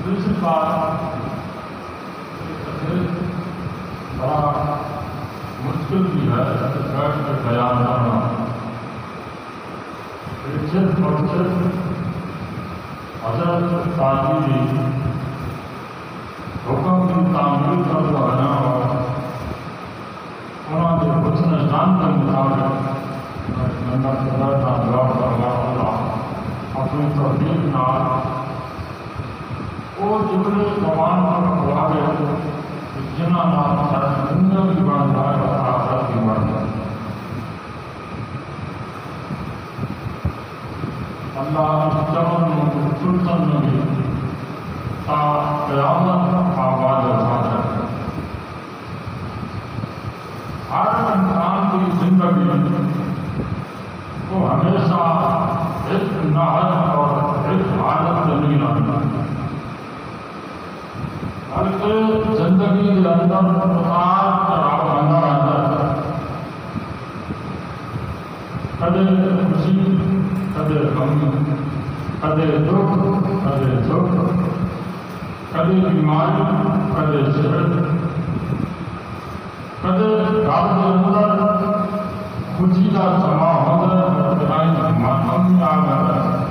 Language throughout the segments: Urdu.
دوسری بات بڑا مشکل بھی ہے بیٹھ کے بیان کرنا. صرف اور صرف حضرت قاضی حکم کی تعمیل کر رہا اور انہوں نے حسن جان کے مطابق اپنی توفیق نال وہ جملے زبان پر پڑھاوے جنہاں نال ساری دنیا بھی بن جائے اور آخرت بھی بن جائے. اللہ جبر سلطن نبی تا قیامت آباد رکھا ہے. ہر انسان کی زندگی وہ ہمیشہ ایک نہج اور ایک حالت میں نہیں رہتا بلکہ زندگی کے اندر اتار چڑھاؤ بنا رہتا ہے. کدے خوشی کدے غم کدے دکھ کدے سکھ کدے بیماری کدے صحت کدے گھر کے اندر خوشی کا سما ہوتا ہے ماتم آ جاتا ہے.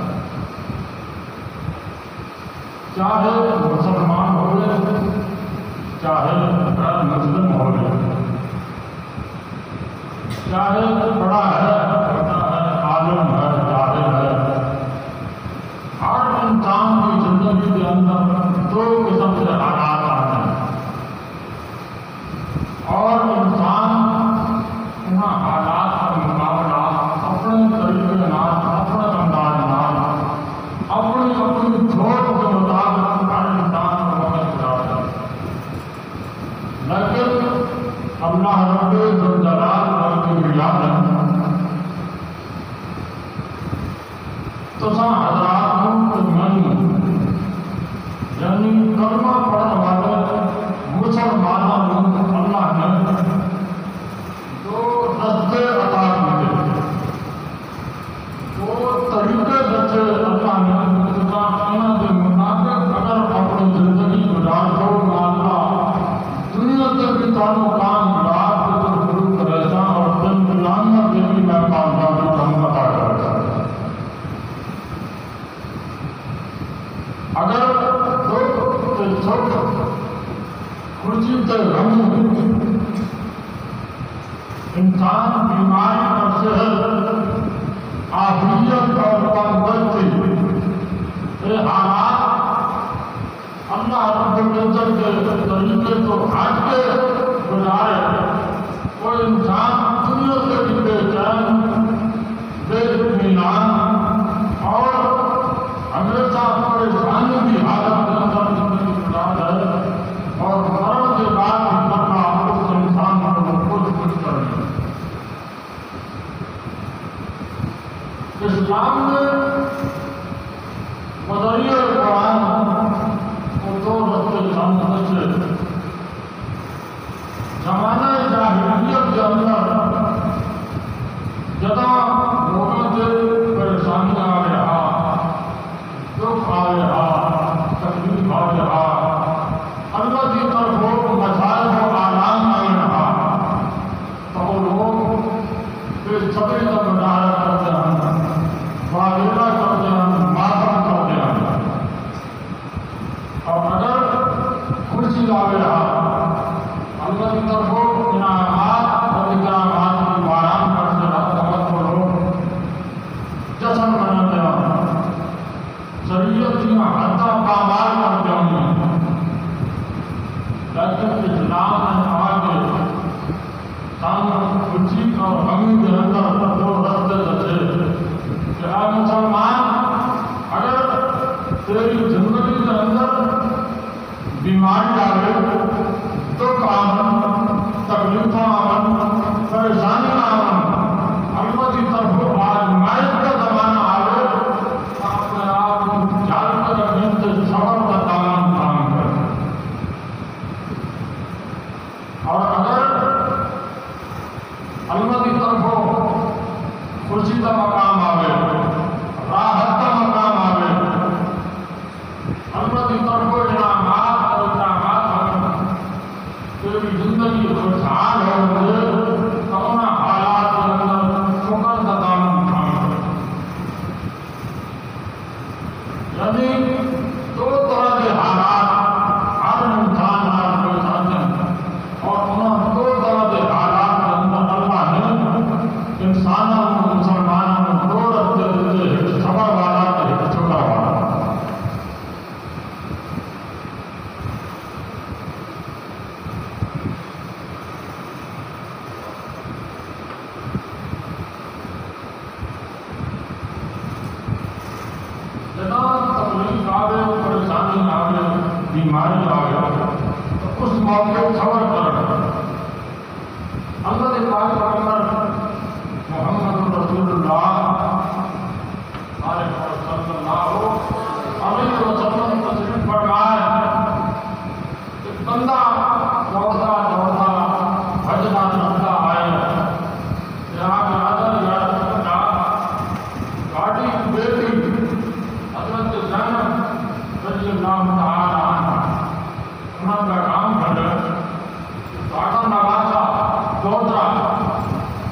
چاہے مسلمان ہوئے چاہے غیر مسلم ہوئے چاہے بڑا ہے چھوٹا ہے عالم ہے جاہل ہے ہر انسان کی زندگی کے اندر دو قسم سے حالات آتے ہیں اور انسان ان حالات کا مقابلہ اپنے طریقے نال اپنے انداز نال اپنی اپنی سوچ کے مطابق ہر انسان کو وقت گزارتا ہے. لیکن اللہ رب الجلال تو حضرات یعنی کلمہ پڑھنے والے مسلمانوں کو اللہ نے جو رستے عطا کیے وہ طریقے بچے اللہ نے انہوں کے مطابق اگر اپنی زندگی گزار دو اللہ دنیا کے بھی تعلق کام رات کے تو شروع کرے جا اور دن قیامت کے بھی میں کامیابی ہم عطا کرے جا. اگر دکھ کے سکھ خوشی کے غم انسان بیماری اور صحت عافیت اور تندرستی یہ حالات اللہ رب العزت کے طریقے کو ہٹ کے گزارے وہ انسان دنیا سے بھی بے چین بے اطمینان اور ہمیشہ پریشانی کی حالت کے اندر زندگی گزار ہے اور مرن کے بعد بھی کرنا اس انسان کو خود کرے. اسلام میں مدعی قرآن کو دو رستے سامنے سے زمانہ جاہلیت کے اندر جہاں لوگوں سے پریشانی آ رہا دکھ آ رہا تکلیف آ رہا اللہ کی طرف وہ مسائل کو آرام آ رہا تو وہ لوگ بے صبری کا مظاہرہ کرتے ہیں واغیرہ کرتے ہیں ماتم کرتے ہیں. اور اگر خوشی آ رہا اللہ کی طرف وہ انعامات اور اکرامات کی آرام کرتے ہیں تو لوگ جشن مناتے ہیں شریعت کی حداں پامال کرتے ہیں. لیکن اسلام نے آگے سامنے خوشی اور غمی کے اندر دو رستے رچے کہ اے مسلمان اگر تیری زندگی کے اندر بیماری آئے دکھ آمن تکلیفیں آمن پریشانی آمن اللہ کی طرف آزمائش کا زمانہ آئے اپنے آپ کو جان کر رکھنے سے صبر کا دامن تھام کر. اور اگر اللہ کی طرف خوشی کا مقام آئے راحت کا مقام آئے اللہ کی طرف انعامات اور اکرامات تیری زندگی بیماری آ گیا تو اس موقع صبر کر اللہ کے پاک پیغمبر محمد رسول اللہ صلی اللہ علیہ وسلم تشریف فرمائے ایک بندہ دوڑتا دوڑتا بھجتا چلتا آئے یہاں پہ حضرت یا رسول اللہ گاڑی کی بیٹی حضرت زینب رضی اللہ تعالی عنہ انہوں کا کام کر گاڑا نوازا دوڑتا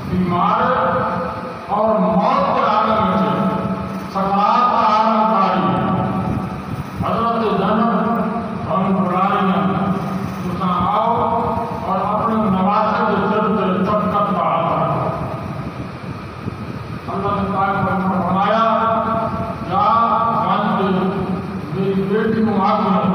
بیمار اور موت کے عالم میں سے سکرات کا عالم داری حضرت زینب ہم بڑھائیں اس آؤ اور اپنے نوازے کے سر سے چٹکت کا آتا اللہ نے پاک فرمایا یا میری بیٹی کو آگ میں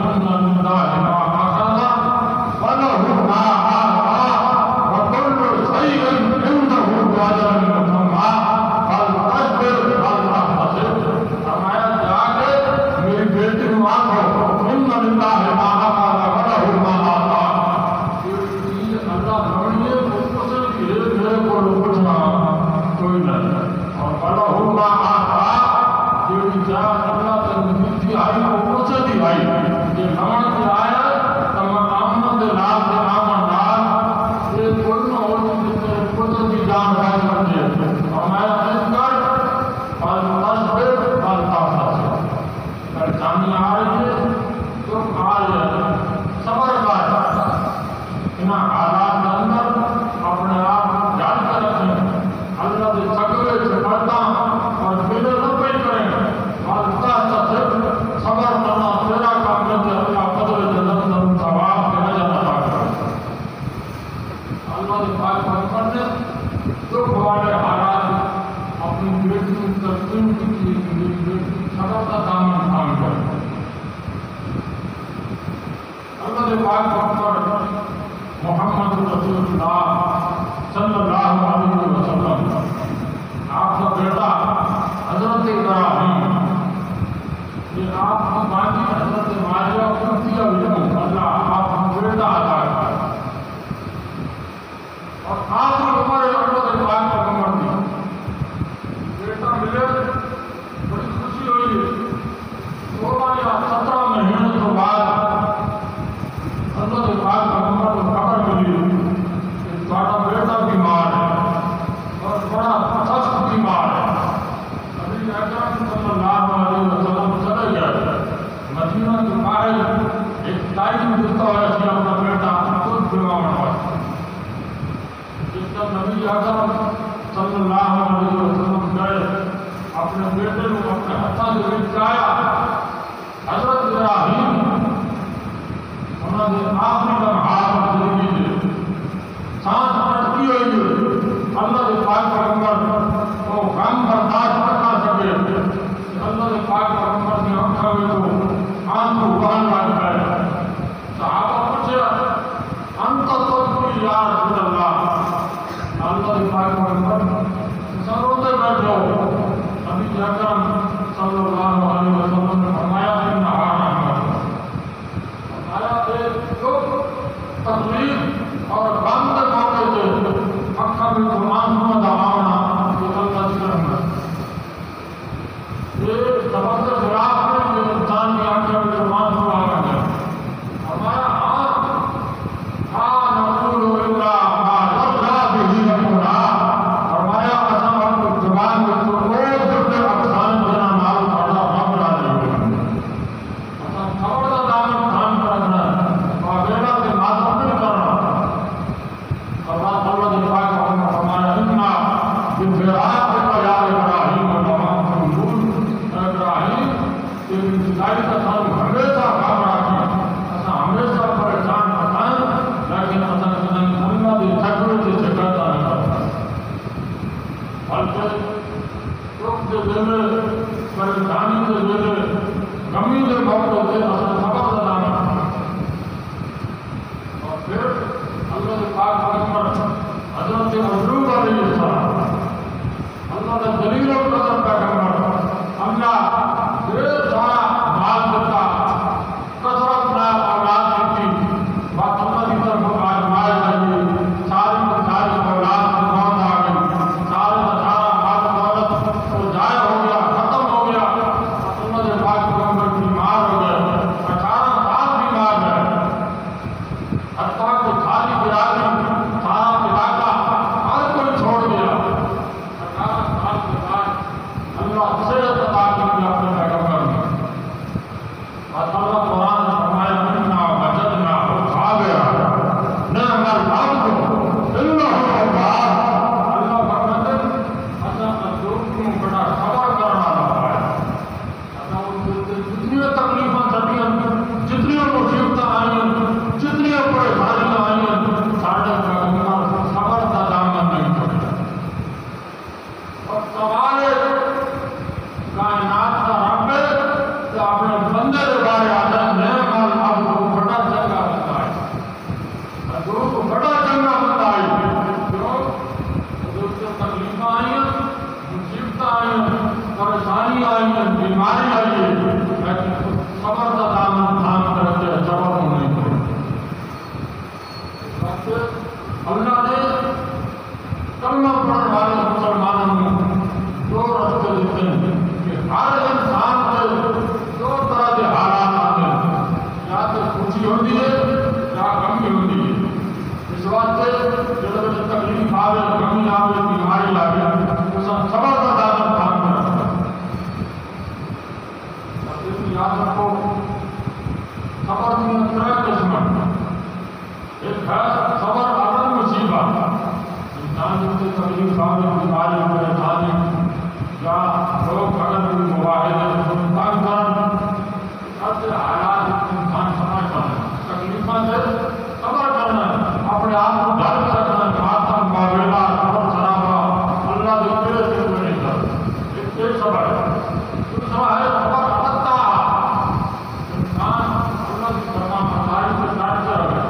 ہوتی ہے یا کمی ہوتی ہے. اس واسطے جب تکلیف آئے کمی آئے بیماری آئے تو صبر کا دامن تھام کر رکھنا. یاد رکھو صبر کی تین قسم. ایک ہے صبر عدم مصیبت. انسان جب سے تکلیف آئے بیماری پریشانی یا لوگ اگر کوئی مواحد تنگ کرن ایسے حالات انسان سمجھ کرنا تکلیفوں سے صبر کرنا اپنے آپ کو ڈر کے رکھنا خاتم ماویلا صبر سرابا اللہ کے پیڑے سے کوئی نہیں کر. ایک صبر ہے. دوسرا ہے صبر عطا. انسان اللہ کی تمام مسائل سے ڈانٹتے رہے.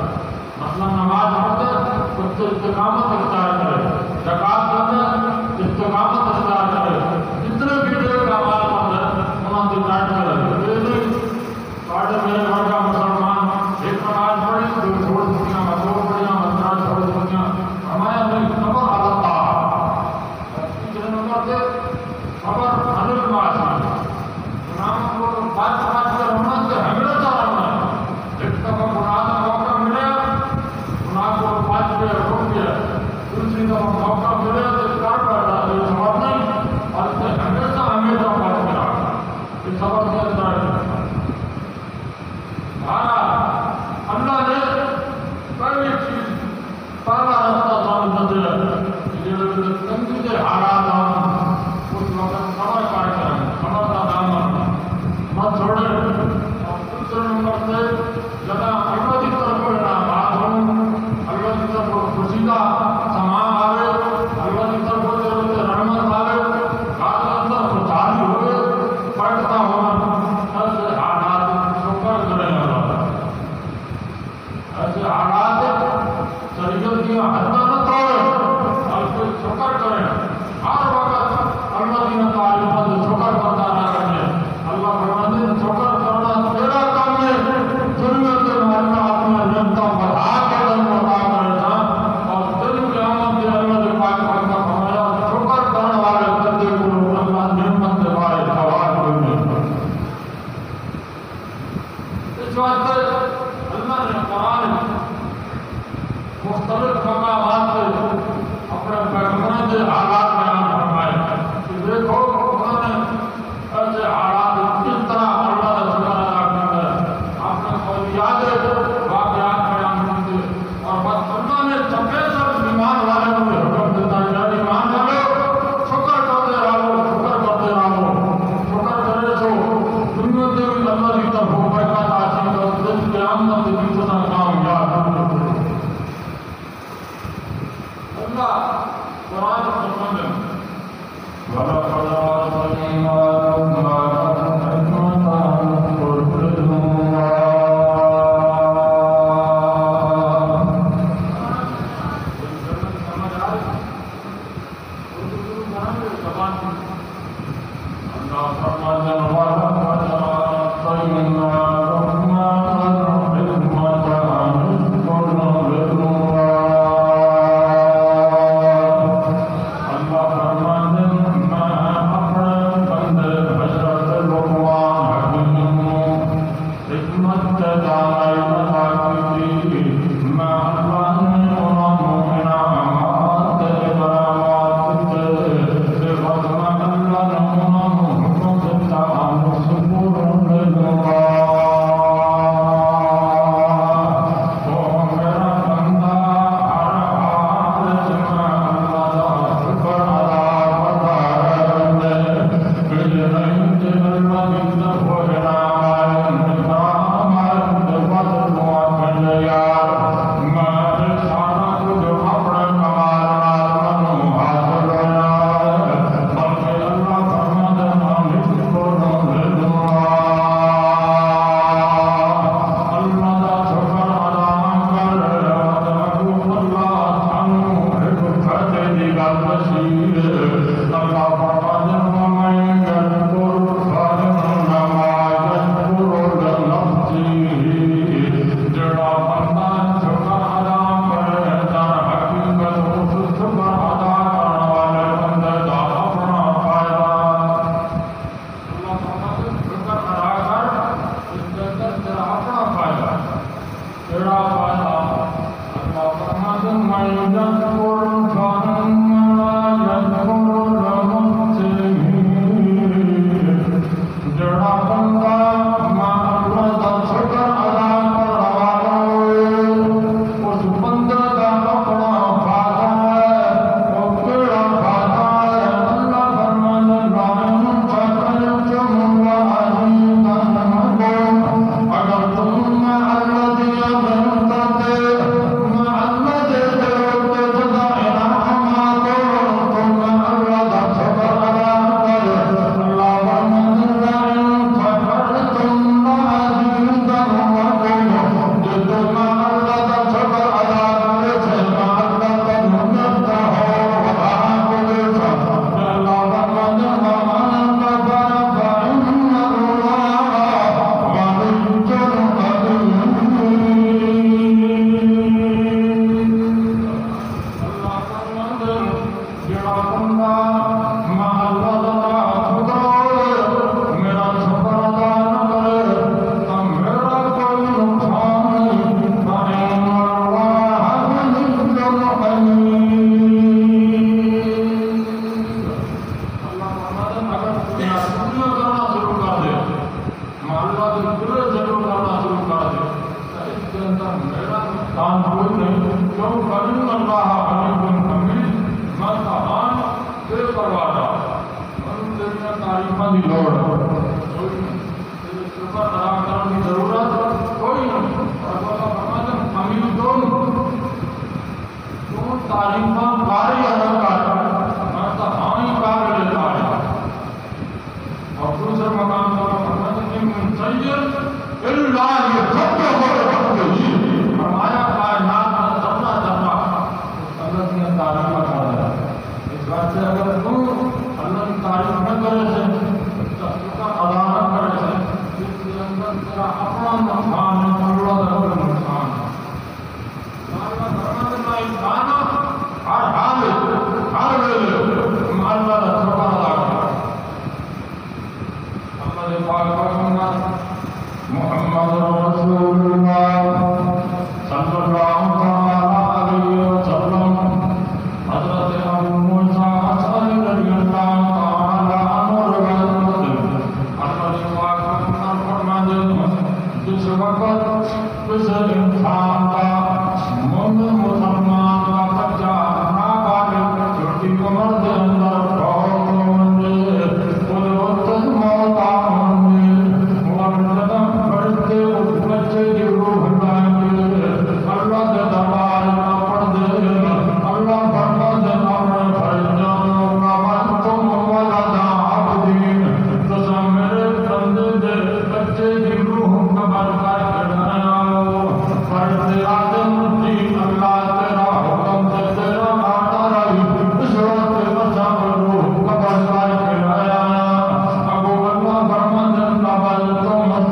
مثلا نماز پڑھتے اس سے استقامت اختیار کرے. زکات دیتے استقامت اختیار کرے. جتنے بھی دیر کا مال پڑھتے انہوں سے ڈانٹتے رہے. میرے گھر کا مسلمان ایک نماز پڑھی دو چھوڑ دیا دو پڑھیا مسئلہ چھوڑ دیا ہمارا نہیں صبر عطا. تیسرے نمبر سے صبر عدل معاشی. گناہ کو بات سمجھ کر ہونا سے ہمیشہ رہنا. ایک دفعہ گناہ کا موقع ملے گناہ کو بات کے روک دیا. دوسری دفعہ موقع ملے تو کر بیٹھا یہ صبر نہیں اور اسے ہمیشہ ہمیشہ بات میں رہنا. یہ صبر کے اندر ہے. اللہ نے کوئی چیز پہلا رستہ سامنے دے تنگی کے حالات اس وقت صبر کر کریں. صبر کا دامن مت چھوڑے. اور دوسرے نمبر سے جگہ اللہ کی طرف بات ہوں اللہ کی طرف خوشی کا سامان آئے اللہ کی طرف رحمت آئے ہاتھ اندر خوشحالی ہوئے پڑھتا ہونا ایسے حالات شکر کریں. ایسے حالات شریعت کی حدیں نہ توڑیں بلکہ شکر کریں. ہر وقت اللہ کی تعریفوں سے شکر کرتا رہا کریں. اللہ فرماتے ہیں شکر کرنا تیرا کام ہے. ضرورت ماننا اپنے نعمتوں بڑھا کے دن عطا کرے گا اور دن قیامت کے اللہ نے پاک کا فرمایا شکر کرنے والے بندے کو اللہ نعمت سے بارے ثواب دیں گے. اس واسطے اللہ نے قرآن مختلف مقامات سے اپنے پیغمبروں کے حالات بیان فرمائے کہ دیکھو انہوں نے ایسے حالات کس طرح اللہ کا شکر ادا کرتا ہے. آپ نے کوئی یاد واقعات بیان کیے اور بس اللہ نے سب ایمان والے کو حکم دیتا ہے یعنی ایمان والو شکر کرتے رہو شکر کرتے رہو. شکر کرے تو دنیا سے بھی اللہ کی طرف برکت حاصل اور دل قیامت کی کتنا کامیاب اللہ قرآن فرماتے ہیں وَلَقَدْ آتَيْنَاكُمْ حِكْمَةً تُرْشِدُونَ. سمجھ آ رہی اردو بنانے زبان اللہ فرماتے ہیں وَلَقَدْ آتَيْنَاكُمْ حِكْمَةً میرا نقصان کوئی نہیں، کیوں کریم اللہ حمید حمید میں کہاں بے پرواہ تیریا تعریفاں دی لوڑ کوئی نہیں، تیرے صفت ادا کرنے کی ضرورت کوئی نہیں۔ اور اللہ فرماتا ہے حمید تو تعریفاں کاری ادا کر، میں تو ہاں ہی قابل تعریف۔ اور دوسرے مقام پر فرماتا ہے کہ من سید الا یتبع فرمایا کائنات میں ذرہ ذرہ اللہ کی تعریف کر رہا ہے۔ اس بات سے اگر تو اللہ کی تعریف نہ کرے سے اس کا ادا نہ کرے سے جس کے اندر تیرا اپنا نقصان ہے، اللہ کا نقصان ہے۔ اللہ فرماتا ہے انسان ہر حال ہر ویلے اللہ کا شکر ادا کر۔ اللہ پاک فرماتا ہے محمد رسول اللہ صلی اللہ علیہ وسلم حضرت ابو موسیٰ اشعری رضی اللہ تعالی عنہ روایت اللہ پاک فرماتے ہیں جس وقت کس انسان کا مومن مسلمان کا بچہ نابالغ چھوٹی عمر کے اندر فوت ہو جائے اس وقت موت فرشتے اس بچے کی روح لائیں گے، اللہ کے دربار میں پڑھ دے، اللہ فرماتے ہیں اپنے فرشتوں کا تم ولد عبدین تو میرے بندے دے بچے کی روح قبر کر کے لاؤ۔ فرشتے آتے ہیں اللہ تیرا حکم سے تیرا آتا رہی اس وقت بچہ روح قبر کر کے لایا۔ ابو اللہ فرماتے ہیں قبل تم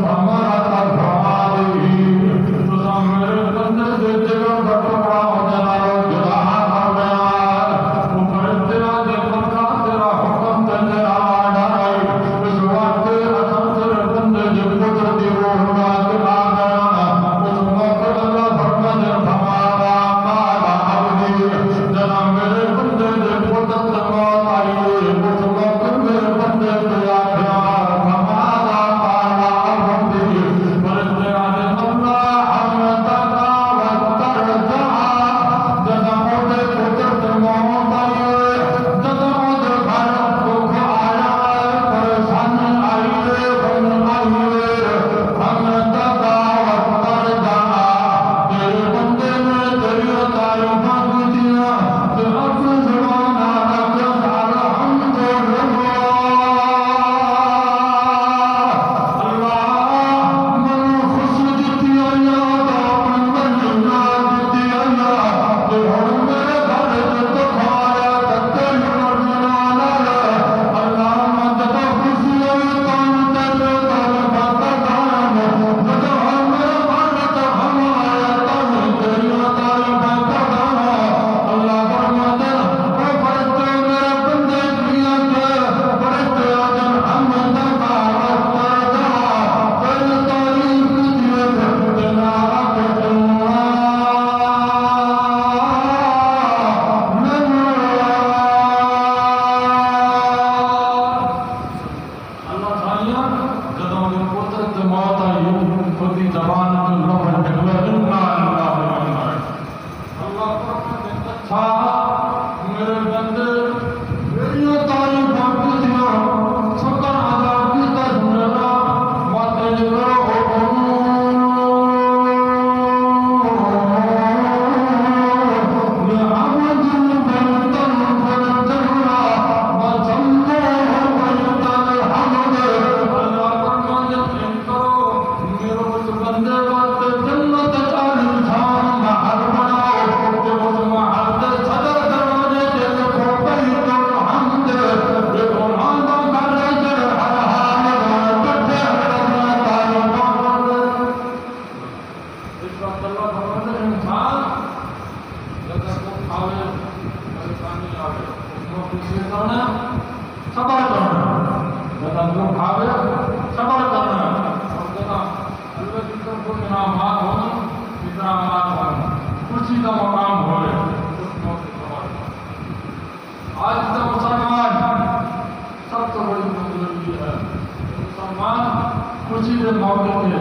خوشی کے موقع پہ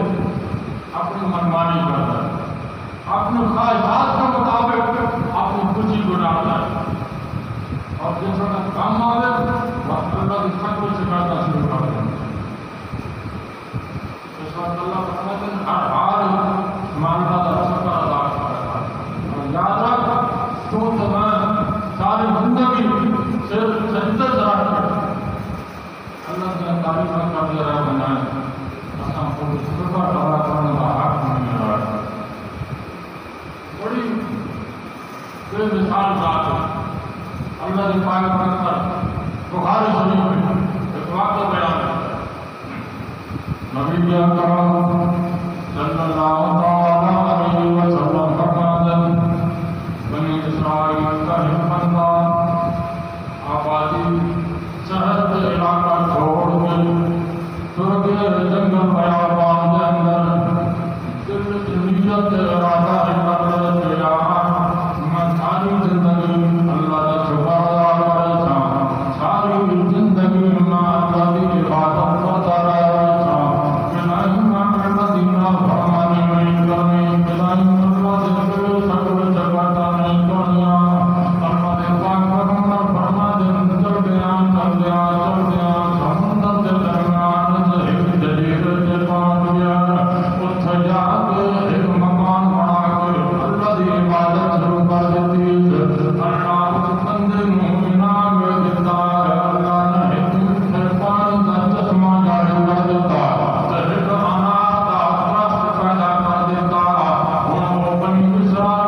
اپنی منمانی کرتا ہے، اپنے خواہشات کے مطابق اپنی خوشی کو ڈالتا ہے اور جس وقت کام آئے وقت اللہ کی خطر شکایت شروع کر دیں اس وقت اللہ فرماتے ہیں ہر حال مانتا کا شکر ادا کرتا ہے اور یاد رکھ تو تمہیں ساری زندگی صرف سجدے سے اللہ نے تعریف کر دیا ہے بنائے اساں کو شکر ادا کرنے کا حق نہیں رہا ہے بڑی بے مثال ذات ہے اللہ کی پاک برکت بخاری شریف میں ایک واقعہ بیان کرتا ہے نبی اکرم صلی اللہ علیہ وسلم فرماتے ہیں بنی اسرائیل کا ایک بندہ آبادی شہر کے علاقہ چھوڑ کے ترک جنگل بیابان کے اندر دل کی نیت ارادہ کر لیا میں ساری زندگی اللہ کا شکر ادا کرتا ساری زندگی میں اللہ کی عبادت کرتا رہتا کہ نہیں میں مدینہ فرمانی نہیں کرنی کہ نہیں اللہ کے سکر جگاتا نہیں کرنی اللہ کے پاک پیغمبر فرماتے ہیں چل گیا سمندر کے درمیان سے ایک جزیرے سے پہنچ گیا اتھے جا کے ایک مکان بنا کے اللہ کی عبادت شروع کر دیتی اللہ اس بندے کو انعام دیتا ہے اللہ نے ایک میٹھے پانی کا چشمہ جاری کر دیتا ایک انار کا درخت پیدا کر دیتا وہ بنی اسرائیل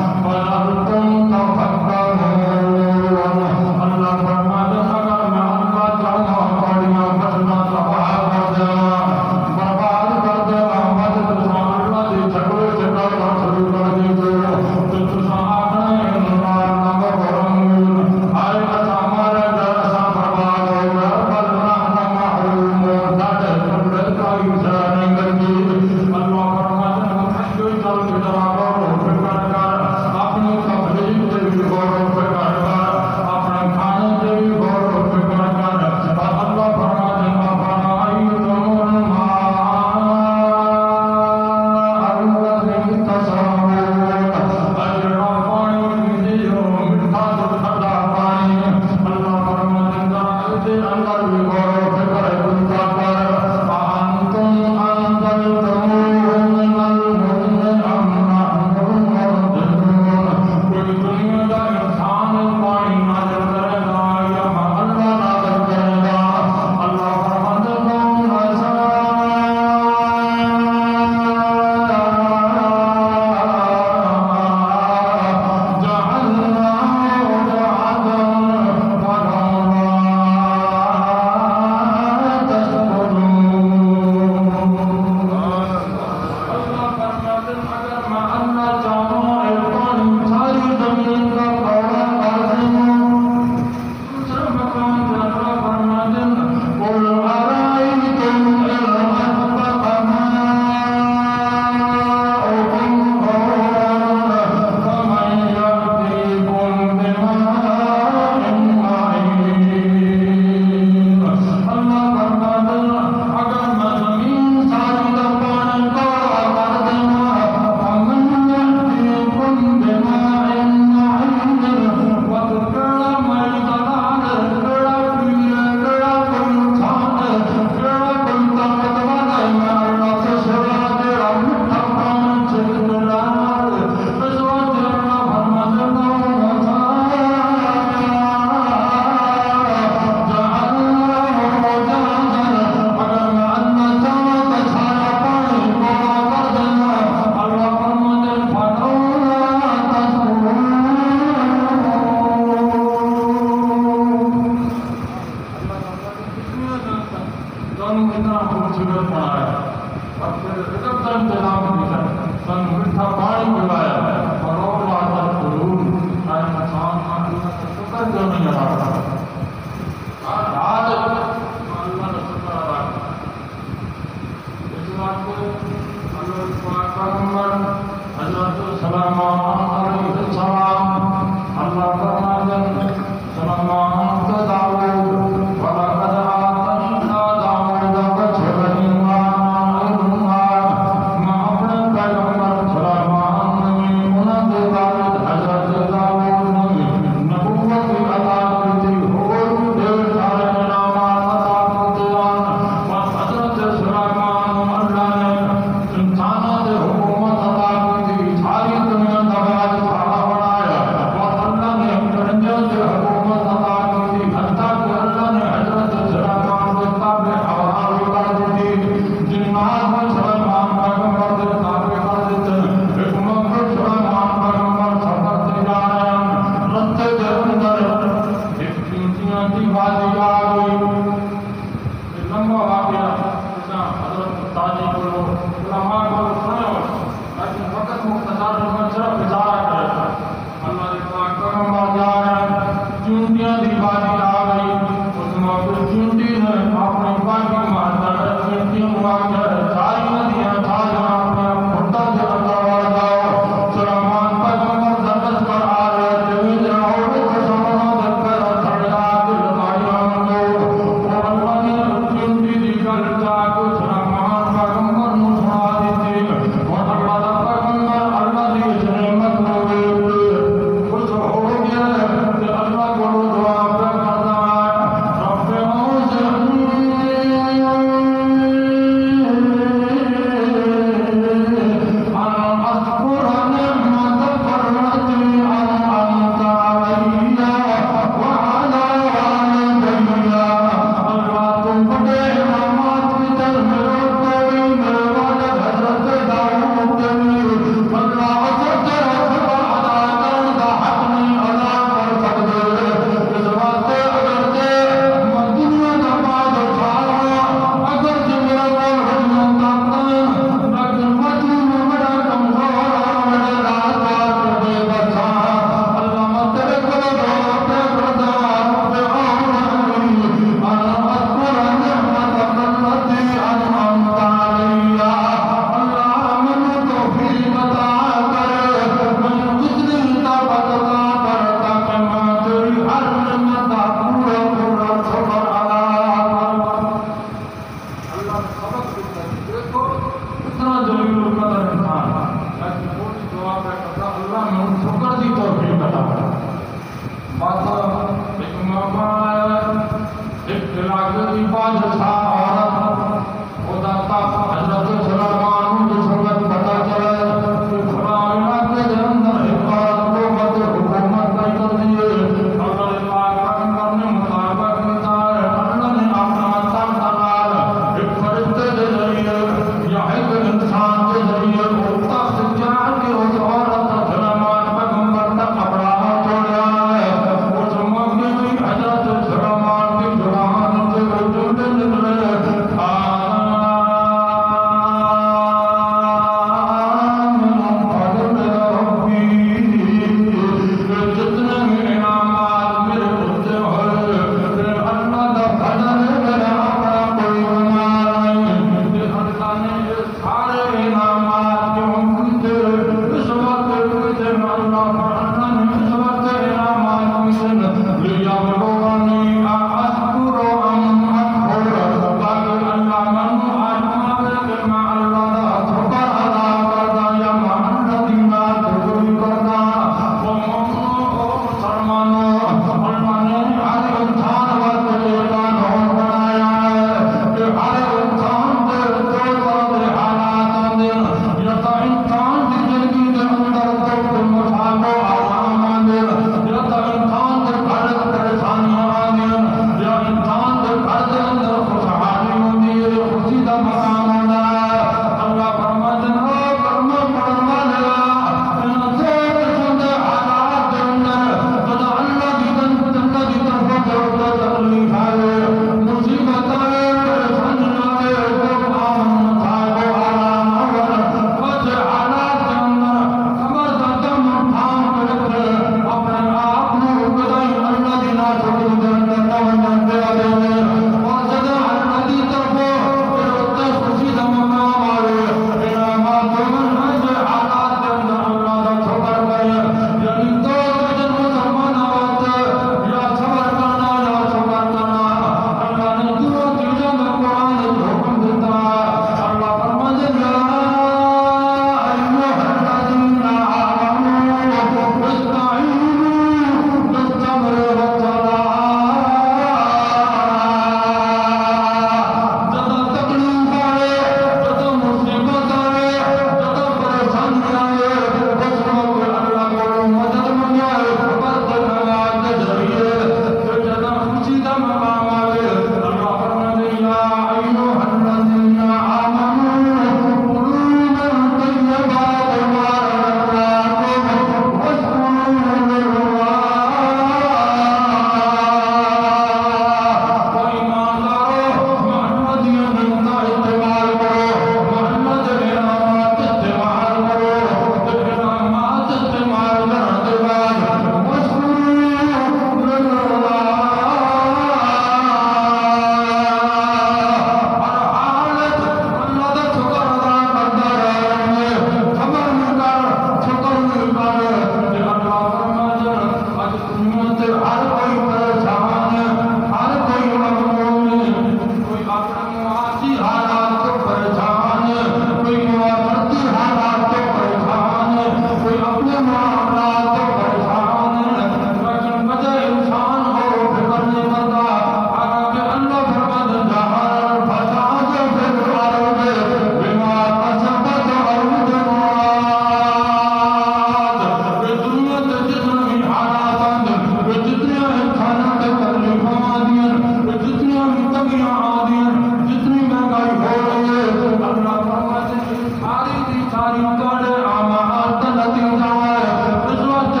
توڑے آمات نتیجہ ہے اس وقت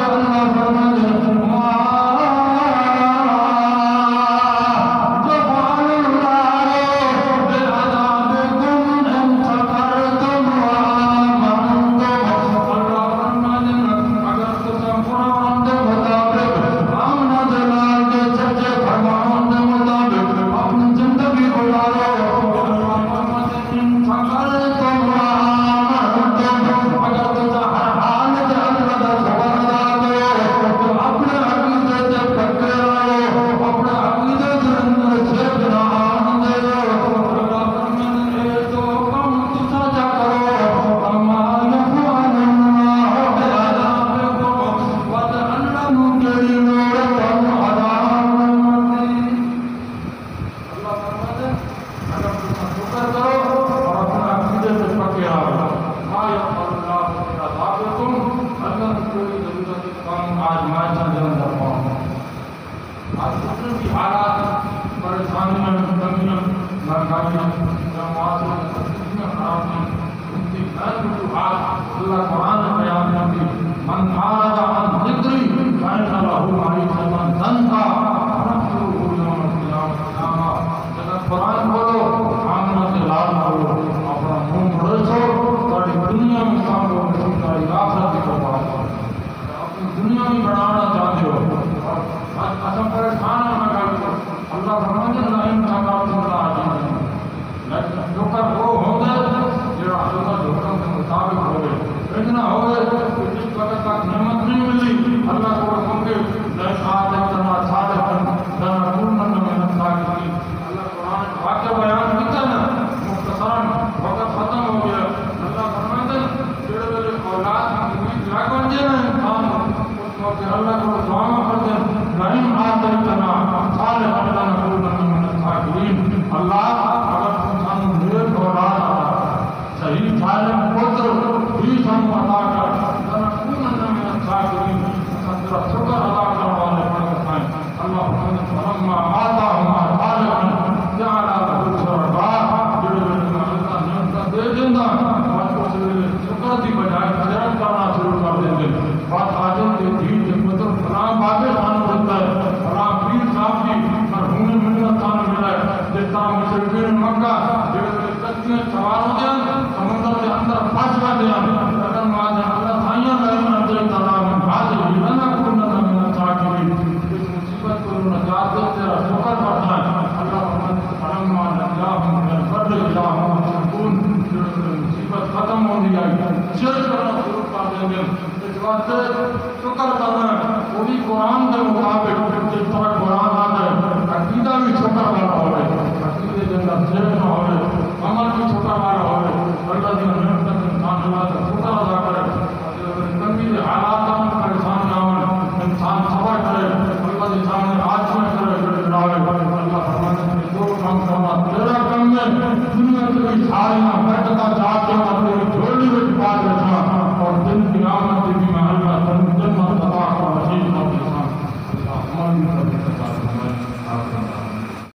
اللہ فرمائے دنیا کی ساری برکت